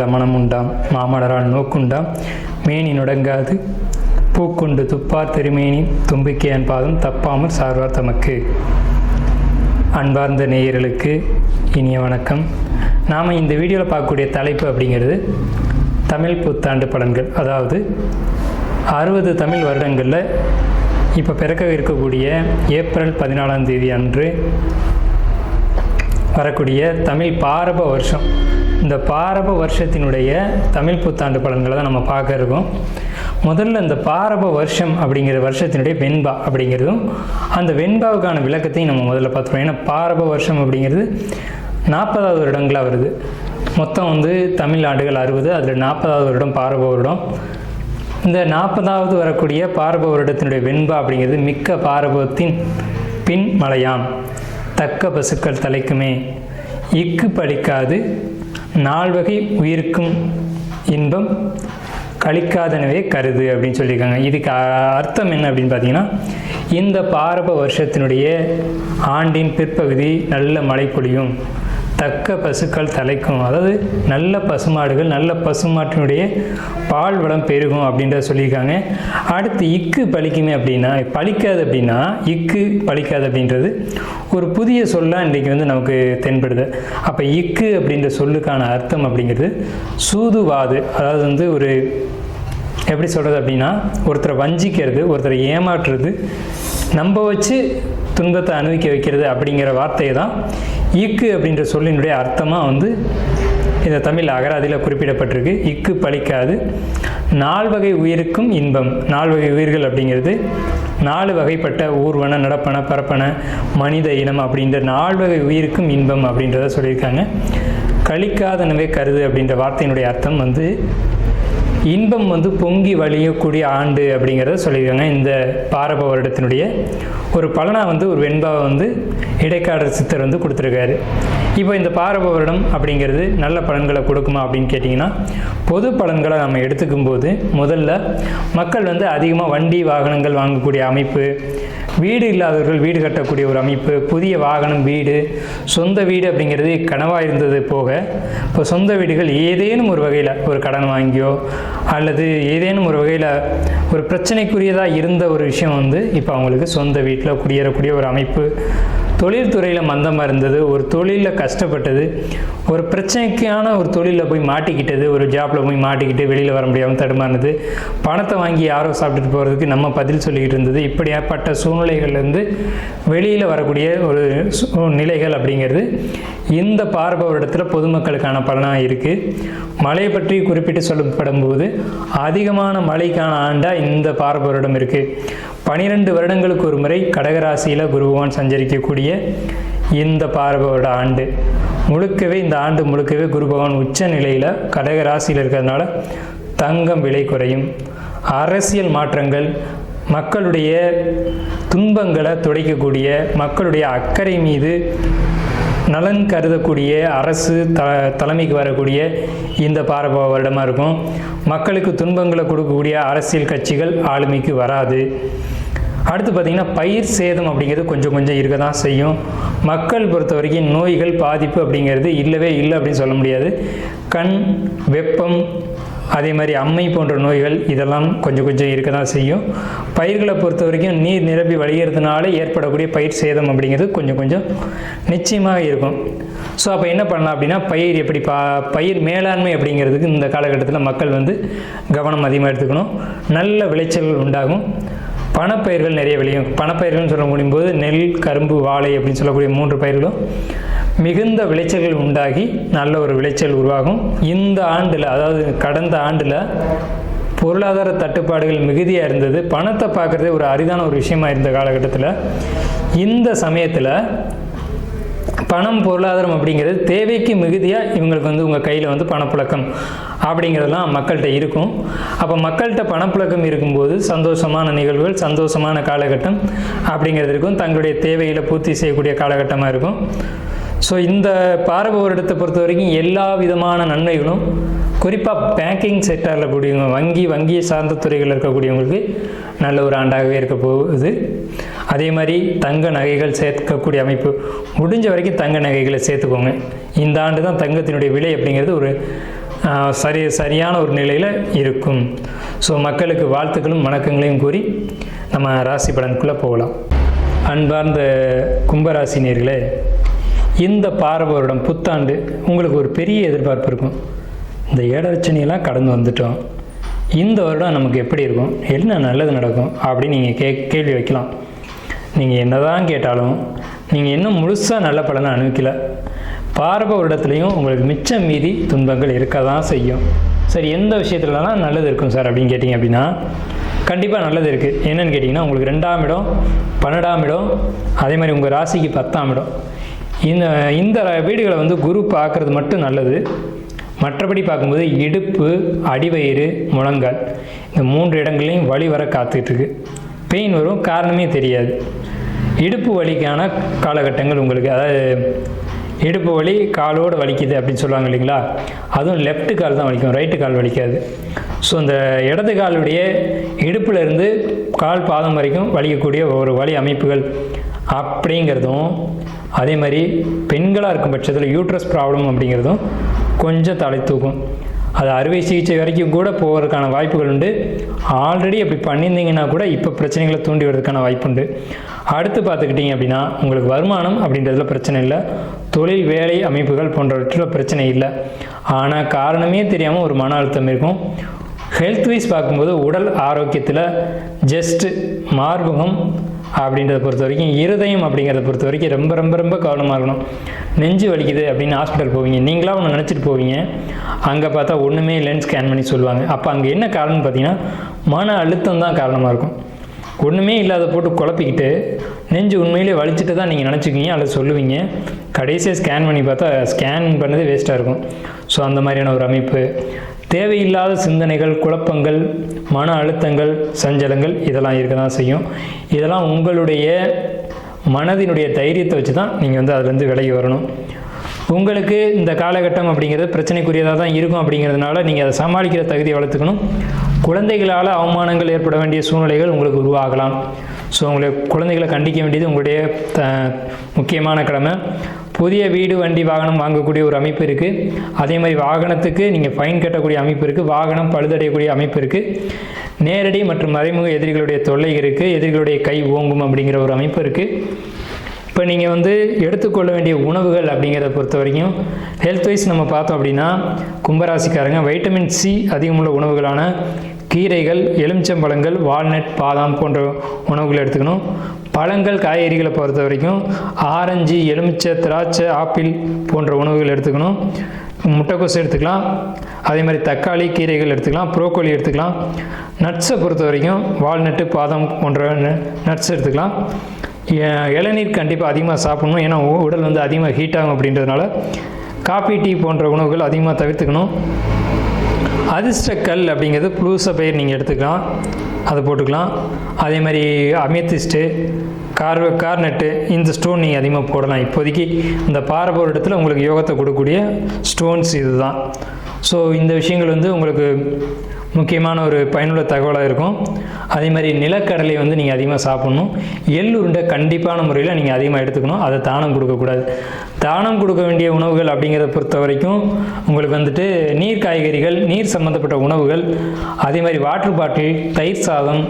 நல்ல மனமுண்டாம் மாமலரால் நோக்குண்டாம் மேனி நுடங்காது பூக்கொண்டு துப்பார் திருமேனி தும்பிக்கையான் பாதம் தப்பாமல் சார்வார் தமக்கு. அன்பார்ந்த நேயர்களுக்கு இனிய வணக்கம். நாம் இந்த வீடியோவில் பார்க்கக்கூடிய தலைப்பு அப்படிங்கிறது தமிழ் புத்தாண்டு பலன்கள். அதாவது 60 தமிழ் வருடங்களில் இப்போ பிறக்க இருக்கக்கூடிய ஏப்ரல் 14ஆம் தேதி அன்று வரக்கூடிய தமிழ் பாரப வருஷம், இந்த பாரப வருஷத்தினுடைய தமிழ் புத்தாண்டு பலன்களை தான் நம்ம பார்க்க இருக்கோம். முதல்ல இந்த பாரப வருஷம் அப்படிங்கிற வருஷத்தினுடைய வெண்பா அப்படிங்கிறதும் அந்த வெண்பாவுக்கான விளக்கத்தையும் நம்ம முதல்ல பார்த்துருவோம். ஏன்னா பாரப வருஷம் அப்படிங்கிறது 40வது வருடங்களாக வருது. மொத்தம் தமிழ் ஆண்டுகள் 60, அதில் 40வது வருடம் பாரப வருடம். இந்த 40வது வரக்கூடிய பாரப வருடத்தினுடைய வெண்பா அப்படிங்கிறது மிக்க பாரபத்தின் பின் மலையாம் தக்க பசுக்கள் தலைக்குமே இக்கு பலிக்காது நால்வகை உயிருக்கும் இன்பம் கழிக்காதனவே கருது அப்படின்னு சொல்லியிருக்காங்க. இதுக்கு அர்த்தம் என்ன அப்படின்னு பார்த்தீங்கன்னா, இந்த பாரப வருஷத்தினுடைய ஆண்டின் பிற்பகுதி நல்ல மழை பொழியும், தக்க பசுக்கள் தலைக்கும், அதாவது நல்ல பசுமாடுகள் நல்ல பசுமாட்டினுடைய பால் வளம் பெருகும் அப்படின்றத சொல்லியிருக்காங்க. அடுத்து இக்கு பலிக்குமே அப்படின்னா, பலிக்காது அப்படின்னா இக்கு பலிக்காது அப்படின்றது ஒரு புதிய சொல்லாக இன்றைக்கி நமக்கு தென்படுது. அப்போ இக்கு அப்படின்ற சொல்லுக்கான அர்த்தம் அப்படிங்கிறது சூதுவாது. அதாவது ஒரு எப்படி சொல்கிறது அப்படின்னா, ஒருத்தரை வஞ்சிக்கிறது, ஒருத்தரை ஏமாற்றுறது, நம்ப வச்சு துன்பத்தை அனுபவிக்க வைக்கிறது அப்படிங்கிற வார்த்தையை தான் இக்கு அப்படின்ற சொல்லினுடைய அர்த்தமாக இந்த தமிழ் அகராதியில் குறிப்பிடப்பட்டிருக்கு. இக்கு பலிக்காது 4 வகை உயிருக்கும் இன்பம். 4 வகை உயிர்கள் அப்படிங்கிறது 4 வகைப்பட்ட ஊர்வன நடப்பன பரப்பன மனித இனம் அப்படின்ற 4 வகை உயிருக்கும் இன்பம் அப்படின்றத சொல்லியிருக்காங்க. கழிக்காதனவே கருது அப்படின்ற வார்த்தையினுடைய அர்த்தம் இன்பம் பொங்கி வழியக்கூடிய ஆண்டு அப்படிங்கிறத சொல்லியிருக்காங்க. இந்த பாரப வருடத்தினுடைய ஒரு பலனாக ஒரு வெண்பாவை இடைக்காடர் சித்தர் கொடுத்துருக்காரு. இப்போ இந்த பாரப வருடம் அப்படிங்கிறது நல்ல பலன்களை கொடுக்குமா அப்படின்னு கேட்டிங்கன்னா, பொது பலன்களை நம்ம எடுத்துக்கும் போது முதல்ல மக்கள் அதிகமாக வண்டி வாகனங்கள் வாங்கக்கூடிய அமைப்பு, வீடு இல்லாதவர்கள் வீடு கட்டக்கூடிய ஒரு அமைப்பு, புதிய வாகனம், வீடு, சொந்த வீடு அப்படிங்கிறது கனவாக இருந்தது போக இப்போ சொந்த வீடுகள் ஏதேனும் ஒரு வகையில் ஒரு கடன் வாங்கியோ அல்லது ஏதேனும் ஒரு வகையில் ஒரு பிரச்சனைக்குரியதாக இருந்த ஒரு விஷயம் இப்போ அவங்களுக்கு சொந்த வீட்டில் குடியேறக்கூடிய ஒரு அமைப்பு, தொழில்துறையில் மந்தமாக இருந்தது, ஒரு தொழிலில் கஷ்டப்பட்டது, ஒரு பிரச்சனைக்கான ஒரு தொழிலில் போய் மாட்டிக்கிட்டது, ஒரு ஜாப்பில் போய் மாட்டிக்கிட்டு வெளியில் வர முடியாமல் தடுமானது, பணத்தை வாங்கி யாரோ சாப்பிட்டுட்டு போகிறதுக்கு நம்ம பதில் சொல்லிக்கிட்டு இருந்தது, இப்படியாப்பட்ட சூழ்நிலைகள்லேருந்து வெளியில் வரக்கூடிய ஒரு நிலைகள் அப்படிங்கிறது இந்த பாரப வருடத்தில் பொதுமக்களுக்கான பலனாக இருக்குது. மழையை பற்றி குறிப்பிட்டு சொல்லப்படும் போது அதிகமான மழைக்கான ஆண்டாக இந்த பாரப வருடம் இருக்குது. 12 வருடங்களுக்கு ஒரு முறை கடகராசியில் குரு பகவான் சஞ்சரிக்கக்கூடிய இந்த பாரப வருட ஆண்டு முழுக்கவே, இந்த ஆண்டு முழுக்கவே குரு பகவான் உச்ச நிலையில் கடகராசியில் இருக்கிறதுனால தங்கம் விலை குறையும், அரசியல் மாற்றங்கள், மக்களுடைய துன்பங்களை துடைக்கக்கூடிய, மக்களுடைய அக்கறை மீது நலன் கருதக்கூடிய அரசு தலைமைக்கு வரக்கூடிய இந்த பாரப வருடமாக இருக்கும். மக்களுக்கு துன்பங்களை கொடுக்கக்கூடிய அரசியல் கட்சிகள் ஆளுமைக்கு வராது. அடுத்து பார்த்திங்கன்னா, பயிர் சேதம் அப்படிங்கிறது கொஞ்சம் கொஞ்சம் இருக்க தான் செய்யும். மக்கள் பொறுத்த வரைக்கும் நோய்கள் பாதிப்பு அப்படிங்கிறது இல்லவே இல்லை அப்படின்னு சொல்ல முடியாது. கண், வெப்பம், அதே மாதிரி அம்மை போன்ற நோய்கள் இதெல்லாம் கொஞ்சம் கொஞ்சம் இருக்க தான் செய்யும். பயிர்களை பொறுத்த வரைக்கும் நீர் நிரம்பி வழிகிறதுனால ஏற்படக்கூடிய பயிர் சேதம் அப்படிங்கிறது கொஞ்சம் கொஞ்சம் நிச்சயமாக இருக்கும். ஸோ அப்போ என்ன பண்ணலாம் அப்படின்னா, பயிர் எப்படி பயிர் மேலாண்மை அப்படிங்கிறதுக்கு இந்த காலகட்டத்தில் மக்கள் கவனம் அதிகமாக எடுத்துக்கணும். நல்ல விளைச்சல்கள் உண்டாகும். பணப்பயிர்கள் நிறைய விளையும். பணப்பயிர்கள்னு சொல்ல முடியும் போது நெல், கரும்பு, வாழை அப்படின்னு சொல்லக்கூடிய 3 பயிர்களும் மிகுந்த விளைச்சல்கள் உண்டாகி நல்ல ஒரு விளைச்சல் உருவாகும். இந்த ஆண்டில், அதாவது கடந்த ஆண்டில் பொருளாதார தட்டுப்பாடுகள் மிகுதியாக இருந்தது. பணத்தை பார்க்குறதே ஒரு அரிதான ஒரு விஷயமா இருந்த காலகட்டத்தில் இந்த சமயத்தில் பணம், பொருளாதாரம் அப்படிங்கிறது தேவைக்கு மிகுதியாக இவங்களுக்கு உங்கள் கையில் பணப்புழக்கம் அப்படிங்கிறதெல்லாம் மக்கள்கிட்ட இருக்கும். அப்போ மக்கள்கிட்ட பணப்புழக்கம் இருக்கும்போது சந்தோஷமான நிகழ்வுகள், சந்தோஷமான காலகட்டம் அப்படிங்கிறது இருக்கும். தங்களுடைய தேவைகளை பூர்த்தி செய்யக்கூடிய காலகட்டமாக இருக்கும். ஸோ இந்த பாரப வருடத்தை பொறுத்த வரைக்கும் எல்லா விதமான நன்மைகளும், குறிப்பாக பேங்கிங் செக்டாரில் கூடியவங்க, வங்கியை சார்ந்த துறைகளில் இருக்கக்கூடியவங்களுக்கு நல்ல ஒரு ஆண்டாகவே இருக்க போகுது. அதே மாதிரி தங்க நகைகள் சேர்க்கக்கூடிய அமைப்பு, முடிஞ்ச வரைக்கும் தங்க நகைகளை சேர்த்துக்கோங்க. இந்த ஆண்டு தான் தங்கத்தினுடைய விலை அப்படிங்கிறது ஒரு சரியான ஒரு நிலையில் இருக்கும். ஸோ மக்களுக்கு வாழ்த்துக்களும் வணக்கங்களையும் கூறி நம்ம ராசி பலனுக்குள்ளே போகலாம். அன்பார்ந்த கும்பராசி நேயர்களே, இந்த பாரப வருடம் புத்தாண்டு உங்களுக்கு ஒரு பெரிய எதிர்பார்ப்பு இருக்கும். இந்த ஏழரச்சனையெல்லாம் கடந்து வந்துட்டோம், இந்த வருடம் நமக்கு எப்படி இருக்கும், என்ன நல்லது நடக்கும் அப்படின்னு நீங்கள் கேள்வி வைக்கலாம். நீங்கள் என்ன தான் கேட்டாலும் நீங்கள் இன்னும் முழுசாக நல்ல பலனை அனுபவிக்கல. பாரப வருடத்துலேயும் உங்களுக்கு மிச்சம் மீதி துன்பங்கள் இருக்க தான் செய்யும். சரி, எந்த விஷயத்துலலாம் நல்லது இருக்கும் சார் அப்படின்னு கேட்டிங்க அப்படின்னா, கண்டிப்பாக நல்லது இருக்குது. என்னென்னு கேட்டிங்கன்னா, உங்களுக்கு 2ஆம் இடம், 12ஆம் இடம், அதே மாதிரி உங்கள் ராசிக்கு 10ஆம் இடம், இந்த வீடுகளை வந்து குரு பார்க்குறது மட்டும் நல்லது. மற்றபடி பார்க்கும்போது இடுப்பு, அடிவயிறு, முழங்கால் இந்த 3 இடங்களையும் வலி வர காத்துட்ருக்கு. பெயின் வரும், காரணமே தெரியாது. இடுப்பு வலிக்கான காலகட்டங்கள் உங்களுக்கு, அதாவது இடுப்பு வலி காலோடு வலிக்குது அப்படின்னு சொல்லுவாங்க இல்லைங்களா, அதுவும் லெஃப்ட் கால் தான் வலிக்கும், ரைட்டு கால் வலிக்காது. ஸோ இந்த இடது காலுடைய இடுப்பிலிருந்து கால் பாதம் வரைக்கும் வலிக்கக்கூடிய ஒரு வலி அமைப்புகள் அப்படிங்கிறதும், அதே மாதிரி பெண்களாக இருக்கும் பட்சத்தில் யூட்ரஸ் ப்ராப்ளம் அப்படிங்கிறதும் கொஞ்சம் தலை தூக்கும். அது அறுவை சிகிச்சை வரைக்கும் கூட போவதற்கான வாய்ப்புகள் உண்டு. ஆல்ரெடி அப்படி பண்ணியிருந்தீங்கன்னா கூட இப்போ பிரச்சனைகளை தூண்டி வரதுக்கான வாய்ப்பு உண்டு. அடுத்து பார்த்துக்கிட்டிங்க அப்படின்னா, உங்களுக்கு வருமானம் அப்படின்றதுல பிரச்சனை இல்லை, தொழில் வேலை அமைப்புகள் போன்றவற்றில் பிரச்சனை இல்லை. ஆனால் காரணமே தெரியாமல் ஒரு மன அழுத்தம் இருக்கும். ஹெல்த் வைஸ் பார்க்கும்போது உடல் ஆரோக்கியத்தில் ஜஸ்ட்டு மார்பகம் அப்படின்றத பொறுத்த வரைக்கும், இருதயம் அப்படிங்கிறத பொறுத்த வரைக்கும் ரொம்ப ரொம்ப ரொம்ப கவனமாக இருக்கணும். நெஞ்சு வலிக்குது அப்படின்னு ஹாஸ்பிட்டல் போவீங்க, நீங்களாக ஒன்று நினச்சிட்டு போவீங்க, அங்கே பார்த்தா ஒன்றுமே இல்லைன்னு ஸ்கேன் பண்ணி சொல்லுவாங்க. அப்போ அங்கே என்ன காரணம்னு பார்த்தீங்கன்னா, மன அழுத்தம் தான் காரணமாக இருக்கும். ஒன்றுமே இல்லாத போட்டு குழப்பிக்கிட்டு நெஞ்சு உண்மையிலே வலிச்சுட்டு தான் நீங்கள் நினச்சிக்கிங்க அல்லது சொல்லுவீங்க. கடைசியாக ஸ்கேன் பண்ணி பார்த்தா ஸ்கேன் பண்ணதே வேஸ்ட்டாக இருக்கும். ஸோ அந்த மாதிரியான ஒரு அமைப்பு, தேவையில்லாத சிந்தனைகள், குழப்பங்கள், மன அழுத்தங்கள், சஞ்சலங்கள் இதெல்லாம் இருக்க தான் செய்யும். இதெல்லாம் உங்களுடைய மனதினுடைய தைரியத்தை வச்சு தான் நீங்கள் வந்து அதுலேருந்து விலகி வரணும். உங்களுக்கு இந்த காலகட்டம் அப்படிங்கிறது பிரச்சனைக்குரியதாக தான் இருக்கும். அப்படிங்கிறதுனால நீங்கள் அதை சமாளிக்கிற தகுதியை வளர்த்துக்கணும். குழந்தைகளால் அவமானங்கள் ஏற்பட வேண்டிய சூழ்நிலைகள் உங்களுக்கு உருவாகலாம். ஸோ குழந்தைகளை கண்டிக்க வேண்டியது உங்களுடைய முக்கியமான கடமை. புதிய வீடு, வண்டி, வாகனம் வாங்கக்கூடிய ஒரு அமைப்பு இருக்குது. அதே மாதிரி வாகனத்துக்கு நீங்கள் ஃபைன் கட்டக்கூடிய அமைப்பு இருக்குது. வாகனம் பழுதடையக்கூடிய அமைப்பு இருக்குது. நேரடி மற்றும் மறைமுக எதிரிகளுடைய தொல்லை இருக்குது. எதிரிகளுடைய கை ஓங்கும் அப்படிங்கிற ஒரு அமைப்பு இருக்குது. இப்போ நீங்கள் வந்து எடுத்துக்கொள்ள வேண்டிய உணவுகள் அப்படிங்கிறத பொறுத்த வரைக்கும் ஹெல்த் வைஸ் நம்ம பார்த்தோம் அப்படின்னா, கும்பராசிக்காரங்க வைட்டமின் சி அதிகமுள்ள உணவுகளான கீரைகள், எலுமிச்சம்பழங்கள், வால்நட், பாதாம் போன்ற உணவுகள் எடுத்துக்கணும். பழங்கள், காய்கறிகளை பொறுத்த வரைக்கும் ஆரஞ்சு, எலுமிச்சை, திராட்சை, ஆப்பிள் போன்ற உணவுகள் எடுத்துக்கணும். முட்டைக்கோஸ் எடுத்துக்கலாம். அதே மாதிரி தக்காளி, கீரைகள் எடுத்துக்கலாம். ப்ரோக்கோலி எடுத்துக்கலாம். நட்ஸை பொறுத்த வரைக்கும் வால்நட்டு, பாதாம் போன்ற நட்ஸ் எடுத்துக்கலாம். இளநீர் கண்டிப்பாக அதிகமாக சாப்பிடணும், ஏன்னா உடல் வந்து அதிகமாக ஹீட் ஆகும். அப்படின்றதுனால காஃபி, டீ போன்ற உணவுகள் அதிகமாக தவிர்த்துக்கணும். அதிர்ஷ்டக்கல் அப்படிங்கிறது புளூச பயிர் நீங்கள் எடுத்துக்கலாம், அதை போட்டுக்கலாம். அதே மாதிரி அமெத்திஸ்ட்டு, கார்னட்டு, இந்த ஸ்டோன் நீங்கள் அதிகமாக போடலாம். இப்போதைக்கு இந்த பாரப இடத்துல உங்களுக்கு யோகத்தை கொடுக்கக்கூடிய ஸ்டோன்ஸ் இது தான். ஸோ இந்த விஷயங்கள் வந்து உங்களுக்கு முக்கியமான ஒரு பயனுள்ள தகவலாக இருக்கும். அதே மாதிரி நிலக்கடலை வந்து நீங்கள் அதிகமாக சாப்பிட்ணும். எள்ளுருண்டை கண்டிப்பான முறையில் நீங்கள் அதிகமாக எடுத்துக்கணும். அதை தானம் கொடுக்கக்கூடாது. தானம் கொடுக்க வேண்டிய உணவுகள் அப்படிங்கிறத பொறுத்த வரைக்கும் உங்களுக்கு வந்துட்டு நீர் காய்கறிகள், நீர் சம்மந்தப்பட்ட உணவுகள், அதே மாதிரி வாட்டர் பாட்டில், தயிர் சாதம்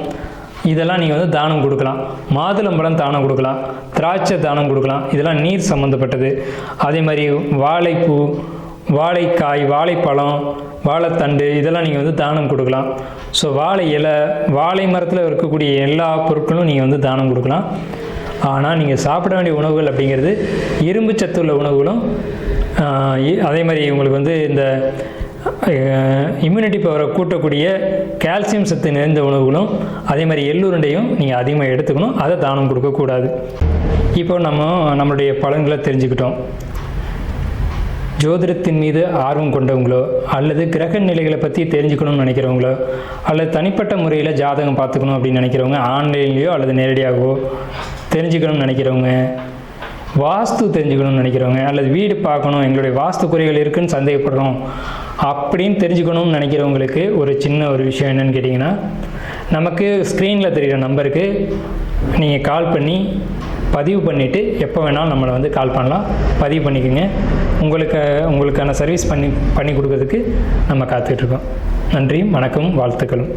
இதெல்லாம் நீங்கள் வந்து தானம் கொடுக்கலாம். மாதுளம்பழம் தானம் கொடுக்கலாம். திராட்சை தானம் கொடுக்கலாம். இதெல்லாம் நீர் சம்மந்தப்பட்டது. அதே மாதிரி வாழைப்பூ, வாழைக்காய், வாழைப்பழம், வாழைத்தண்டு இதெல்லாம் நீங்கள் வந்து தானம் கொடுக்கலாம். ஸோ வாழை இலை, வாழை மரத்தில் இருக்கக்கூடிய எல்லா பொருட்களும் நீங்கள் வந்து தானம் கொடுக்கலாம். ஆனால் நீங்கள் சாப்பிட வேண்டிய உணவுகள் அப்படிங்கிறது இரும்பு சத்து உள்ள உணவுகளும், அதே மாதிரி உங்களுக்கு வந்து இந்த இம்யூனிட்டி பவரை கூட்டக்கூடிய கால்சியம் சத்து நிறைந்த உணவுகளும், அதே மாதிரி எள்ளுருண்டையும் நீங்கள் அதிகமாக எடுத்துக்கணும். அதை தானம் கொடுக்கக்கூடாது. இப்போ நம்மளுடைய பலன்களை தெரிஞ்சுக்கிட்டோம். ஜோதிடத்தின் மீது ஆர்வம் கொண்டவங்களோ, அல்லது கிரக நிலைகளை பற்றி தெரிஞ்சுக்கணும்னு நினைக்கிறவங்களோ, அல்லது தனிப்பட்ட முறையில் ஜாதகம் பார்த்துக்கணும் அப்படின்னு நினைக்கிறவங்க, ஆன்லைன்லேயோ அல்லது நேரடியாகவோ தெரிஞ்சுக்கணும்னு நினைக்கிறவங்க, வாஸ்து தெரிஞ்சுக்கணும்னு நினைக்கிறவங்க, அல்லது வீடு பார்க்கணும், எங்களுடைய வாஸ்து குறைகள் இருக்குதுன்னு சந்தேகப்படுறோம் அப்படின்னு தெரிஞ்சுக்கணும்னு நினைக்கிறவங்களுக்கு ஒரு சின்ன ஒரு விஷயம் என்னென்னு கேட்டிங்கன்னா, நமக்கு ஸ்க்ரீனில் தெரிகிற நம்பருக்கு நீங்கள் கால் பண்ணி பதிவு பண்ணிவிட்டு எப்போ வேணாலும் நம்மளை வந்து கால் பண்ணலாம். பதிவு பண்ணிக்கோங்க. உங்களுக்கான சர்வீஸ் பண்ணி கொடுக்கறதுக்கு நம்ம காத்துட்ருக்கோம். நன்றியும் வணக்கமும் வாழ்த்துக்களும்.